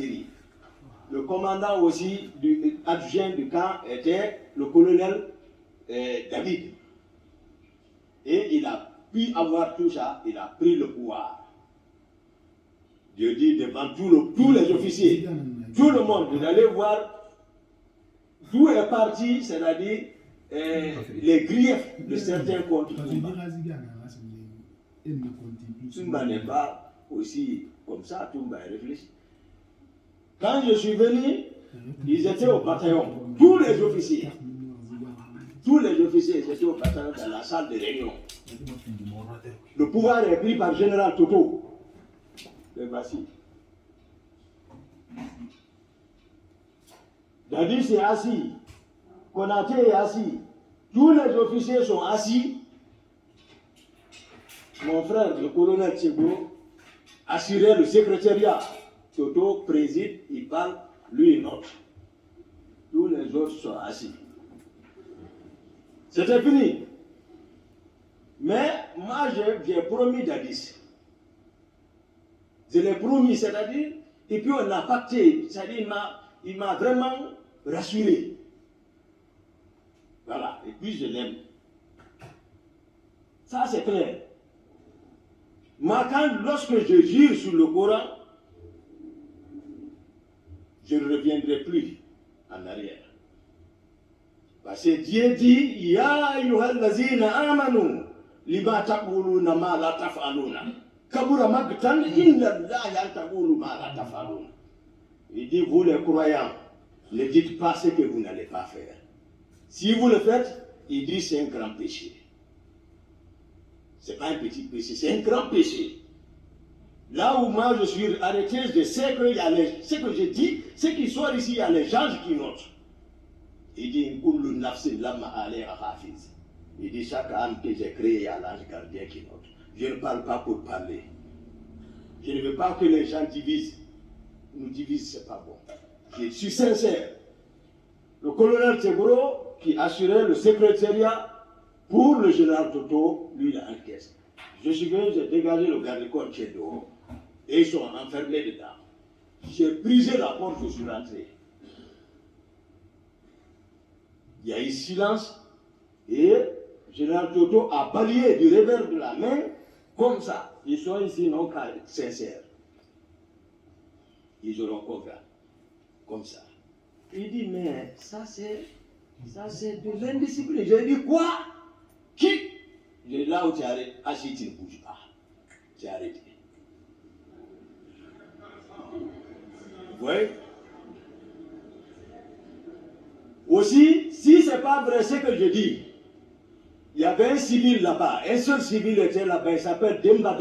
d'infanterie. Le commandant aussi adjoint du camp était le colonel David. Et il a pu avoir tout ça, il a pris le pouvoir. Dieu dit devant tous les officiers, tout le monde, vous allez voir d'où est parti, c'est-à-dire les griefs de certains contre Toumba. Toumba n'est pas aussi comme ça, Toumba est réfléchi. Quand je suis venu, ils étaient au bataillon, tous les officiers étaient au bataillon dans la salle de réunion. Le pouvoir est pris par général Toto. Le voici. Dadis est assis, Konaté est assis, tous les officiers sont assis. Mon frère, le colonel Tchego, assurait le secrétariat. Toto préside, il parle, lui il note. Tous les autres sont assis. C'était fini. Mais moi j'ai promis Dadis. Je l'ai promis, c'est-à-dire, et puis on a pacté, c'est-à-dire il m'a vraiment rassuré. Voilà, et puis je l'aime. Ça c'est clair. Moi, lorsque je jure sur le Coran, je ne reviendrai plus en arrière. Parce que Dieu dit, Ya ayyuhallazina amanu, lima taquluna ma la taf'aluna. Kabura magtan inna Allahi an taqulu ma la taf'aluna. Il dit, vous les croyants, ne dites pas ce que vous n'allez pas faire. Si vous le faites, il dit, c'est un grand péché. Ce n'est pas un petit péché, c'est un grand péché. Là où moi je suis arrêté, je sais que ce que je dis, c'est qu'il soit ici, il y a les anges qui notent. Il dit, il dit, chaque âme que j'ai créée, il y a l'ange gardien qui note. Je ne parle pas pour parler. Je ne veux pas que les gens divisent. Nous divisent, ce n'est pas bon. Je suis sincère. Le colonel Tchegoro, qui assurait le secrétariat pour le général Toto, lui, il a encaissé. Je suis venu, j'ai dégagé le garde-corps qui est dehors. Et ils sont enfermés dedans. J'ai brisé la porte, je suis rentré. Il y a eu silence et le général Toto a balayé du revers de la main comme ça. Ils sont ici non pas sincères. Ils auront confiance. Comme ça. Il dit, mais ça c'est de l'indiscipline. J'ai dit, quoi? Qui? J'ai dit, là où tu es arrêté, assis, tu ne bouges pas. Tu es arrêté. Vous voyez? Aussi, si ce n'est pas vrai ce que je dis, il y avait un civil là-bas, un seul civil était là-bas, il s'appelle Demba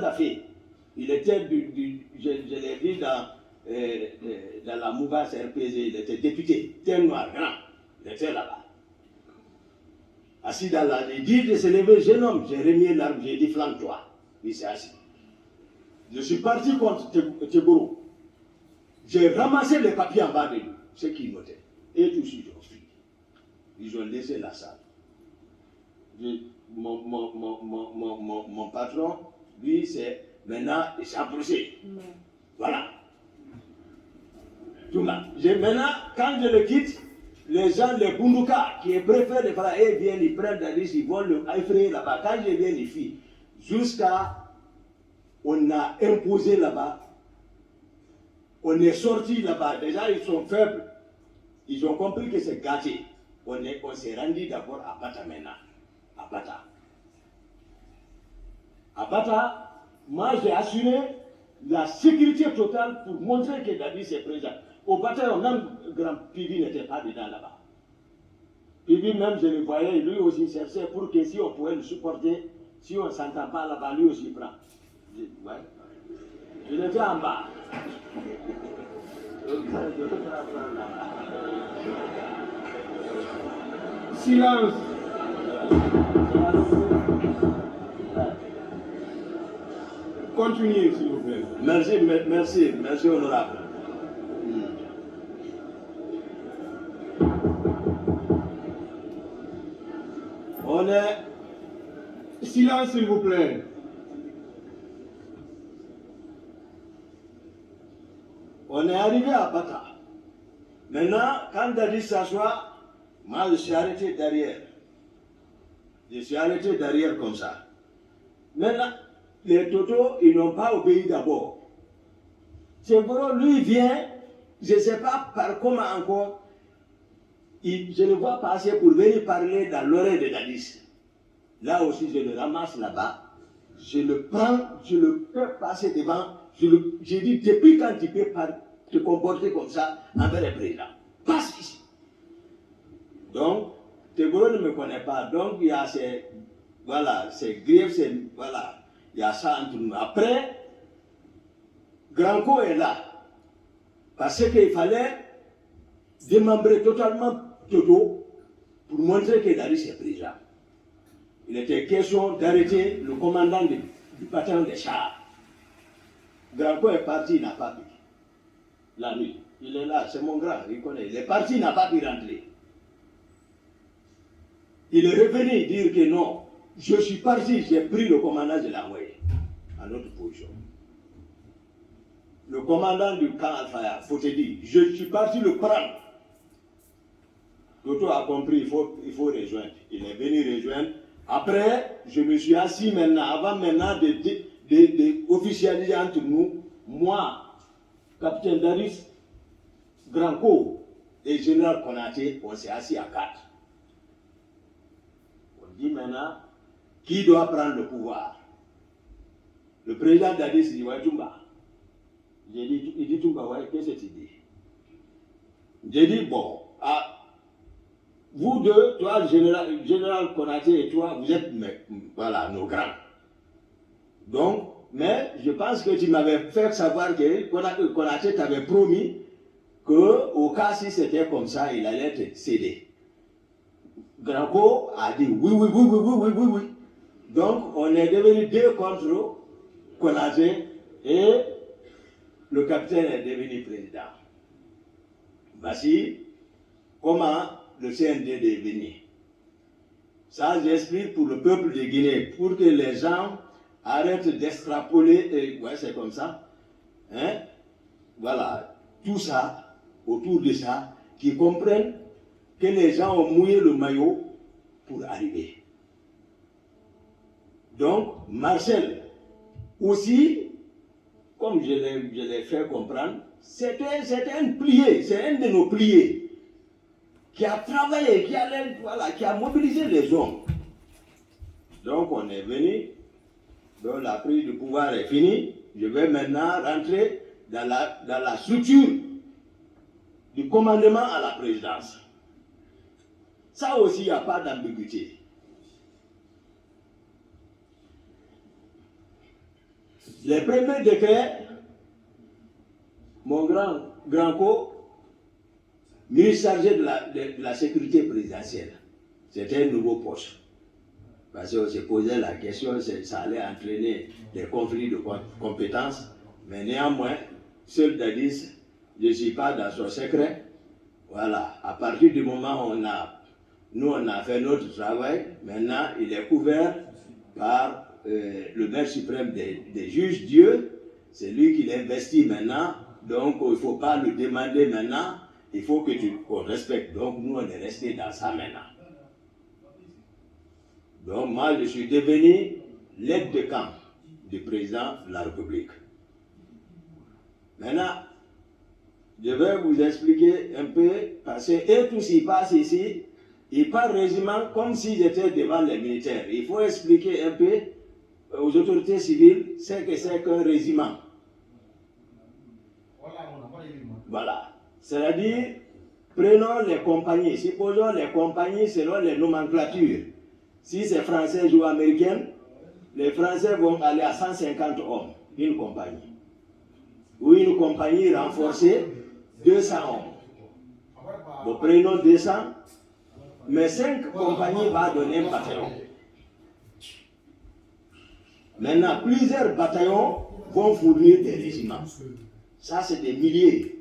Dafé. Il était je l'ai vu dans la mouvance RPG, il était député, un noir grand, il était là-bas. Assis dans la... Il dit de se lever, jeune homme, j'ai remis l'arme, j'ai dit flanque-toi. Il s'est assis. Je suis parti contre Tchegoro. J'ai ramassé les papiers en bas de lui, ceux qui notaient. Et tous ils ont fui. Ils ont laissé la salle. Mon patron, lui, c'est maintenant, il s'est approché. Voilà. Tout là. Maintenant, quand je le quitte, les gens, les Bunduka, qui préfèrent les frères, ils viennent, ils prennent la liste, ils vont le effrayer là-bas. Quand je viens, ils fuient. Jusqu'à, on a imposé là-bas, on est sorti là-bas. Déjà, ils sont faibles. Ils ont compris que c'est gâté. On s'est rendu d'abord à Bata maintenant. À Bata. À Bata, moi j'ai assuré la sécurité totale pour montrer que Dadis est présent. Au bataillon, même Grand Pivi n'était pas dedans là-bas. Pivi même, je le voyais, lui aussi cherchait pour que si on pouvait le supporter, si on ne s'entend pas là-bas, lui aussi prend. Ouais. Il était en bas. Silence. Continuez, s'il vous plaît. Merci, honorable. On est... Silence, s'il vous plaît. On est arrivé à Bata. Maintenant, quand Dadis s'assoit, moi je suis arrêté derrière. Je suis arrêté derrière comme ça. Maintenant, les Totos, ils n'ont pas obéi d'abord. Chevron, lui, vient, je ne sais pas par comment encore, je le vois passer pour venir parler dans l'oreille de Dadis. Là aussi, je le ramasse là-bas. Je le prends, je le fais passer devant. J'ai dit, depuis quand tu peux te comporter comme ça envers le président? Passe ici. Donc, Teboro ne me connaît pas. Donc, il y a ces griefs, voilà, il y a ça entre nous. Après, Granco est là. Parce qu'il fallait démembrer totalement Toto pour montrer que Dadis est président. Il était question d'arrêter le commandant du bataillon des chars. Granco est parti, il n'a pas pu. La nuit. Il est là, c'est mon grand, il connaît. Il est parti, il n'a pas pu rentrer. Il est revenu dire que non, je suis parti, j'ai pris le commandant, je l'ai envoyé à notre position. Le commandant du camp Al-Faya, faut te dire, je suis parti le prendre. Toto a compris, il faut rejoindre. Il est venu rejoindre. Après, je me suis assis maintenant, avant maintenant d'officialiser entre nous, moi, capitaine Dadis, Granco et général Konaté, on s'est assis à 4. On dit maintenant, qui doit prendre le pouvoir? Le président Dadis dit, ouais, Toumba. Il dit, Toumba, ouais, qu'est-ce que tu dis? J'ai dit, bon, vous deux, toi, le général Konaté et toi, vous êtes, voilà, nos grands. Donc, mais je pense que tu m'avais fait savoir que Konaté t'avait promis qu'au cas si c'était comme ça, il allait te céder. Granco a dit oui. Donc, on est devenu 2 contre Konaté et le capitaine est devenu président. Voici comment le CND est venu. Ça, j'explique pour le peuple de Guinée, pour que les gens arrêtent d'extrapoler, ouais, c'est comme ça. Hein? Voilà, tout ça, autour de ça, qui comprennent que les gens ont mouillé le maillot pour arriver. Donc, Marcel, aussi, comme je l'ai fait comprendre, c'était un plié, c'est un de nos pliés qui a travaillé, qui a mobilisé les hommes. Donc on est venu, donc la prise de pouvoir est finie. Je vais maintenant rentrer dans la structure du commandement à la présidence. Ça aussi, il n'y a pas d'ambiguïté. Les premiers décrets, mon grand ministre chargé de la sécurité présidentielle, c'était un nouveau poste. Parce qu'on se posait la question, ça allait entraîner des conflits de compétences, mais néanmoins, seul Dadis, je ne suis pas dans son secret. Voilà, à partir du moment où on a fait notre travail, maintenant il est couvert par le maître suprême des juges, Dieu, c'est lui qui l'investit maintenant, donc il ne faut pas le demander maintenant, il faut qu'on respecte. Donc nous on est resté dans ça maintenant. Donc moi je suis devenu l'aide de camp du président de la République. Maintenant, je vais vous expliquer un peu, parce que tous ils passent ici, ils parlent régiment comme s'ils étaient devant les militaires. Il faut expliquer un peu aux autorités civiles ce que c'est qu'un régiment. Voilà. C'est-à-dire, prenons les compagnies, supposons les compagnies selon les nomenclatures. Si c'est français ou américain, les Français vont aller à 150 hommes, une compagnie. Ou une compagnie renforcée, 200 hommes. Bon, prenons 200, mais 5 compagnies vont donner un bataillon. Maintenant, plusieurs bataillons vont fournir des régiments. Ça, c'est des milliers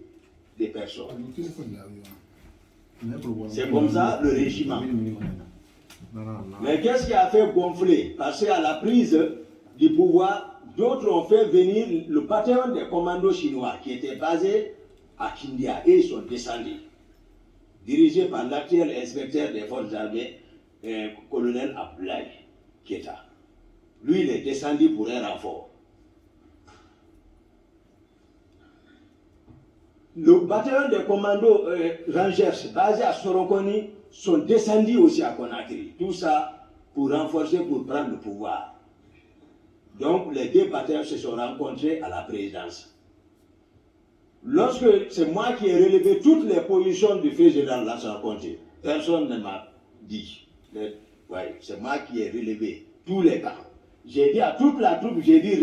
de personnes. C'est comme ça le régiment. Mais qu'est-ce qui a fait gonfler? Parce qu'à la prise du pouvoir, D'autres ont fait venir le bataillon des commandos chinois qui était basé à Kindia et ils sont descendus, dirigé par l'actuel inspecteur des forces armées, colonel Abdoulaye Keita. Lui, il est descendu pour un renfort. Le bataillon des commandos Rangers basé à Sorokoni sont descendus aussi à Conakry. Tout ça pour renforcer, pour prendre le pouvoir. Donc les deux bataillons se sont rencontrés à la présidence. Lorsque c'est moi qui ai relevé toutes les positions du feu général Lansana Conté, personne ne m'a dit. Ouais, c'est moi qui ai relevé tous les camps. J'ai dit à toute la troupe, j'ai dit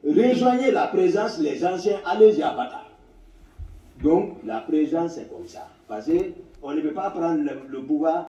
rejoignez la présence, les anciens, allez-y à Bata. Donc la présence c'est comme ça. Parce qu'on ne peut pas prendre le pouvoir